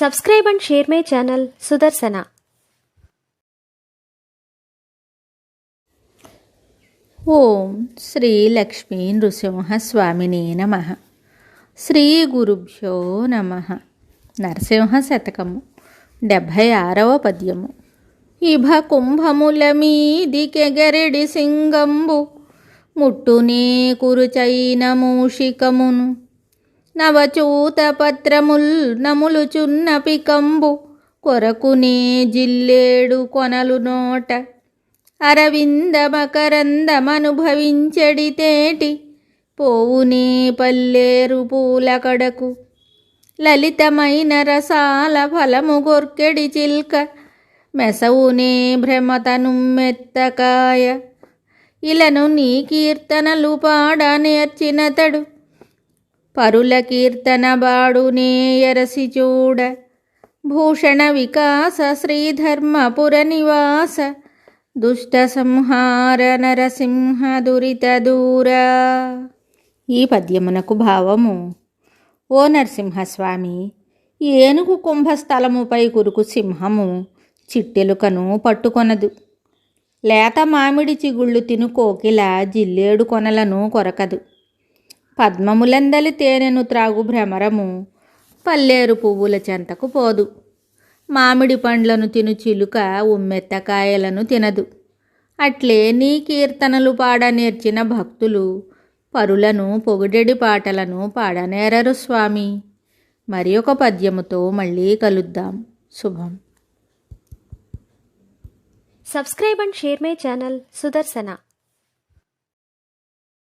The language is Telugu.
Subscribe and share my channel Sudarsana. ఓం శ్రీ లక్ష్మీ నృసింహస్వామినే నమః. శ్రీ గురుభ్యో నమః. నరసింహ శతకము 76వ పద్యము. ఇభ కుంభముల మీదికెగరెడి సింగంబు ముట్టునే కురుచైన మూషికమును నవచూత పత్రముల్ నములుచున్న పికంబు కొరకునే జిల్లేడు కొనలు నోట అరవింద మకరందమనుభవించెడితేటి పోవునే పల్లేరు పూల కడకు లలితమైన రసాల ఫలము గొర్కెడి చిల్క మెసవునే భ్రమతను మెత్తకాయ ఇలను నీ కీర్తనలు పాడ నేర్చినతడు పరుల కీర్తన బాడునే ఎరసి చూడ భూషణ వికాస శ్రీధర్మపుర నివాస దుష్ట సంహార నరసింహ దురిత దూరా. ఈ పద్యమునకు భావము: ఓ నరసింహస్వామి, ఏనుగు కుంభస్థలముపై కురుకు సింహము చిట్టెలుకను పట్టుకొనదు. లేత మామిడి చిగుళ్ళు తిను కోకిల జిల్లేడు కొనలను కొరకదు. పద్మములందలి తేనెను త్రాగు భ్రమరము పల్లేరు పువ్వుల చెంతకు పోదు. మామిడి పండ్లను తిను చిలుక ఉమ్మెత్తకాయలను తినదు. అట్లే నీ కీర్తనలు పాడ నేర్చిన భక్తులు పరులను పొగిడెడి పాటలను పాడనేరరు స్వామి. మరి ఒక పద్యముతో మళ్ళీ కలుద్దాం. శుభం. Subscribe and share my channel Sudarsana.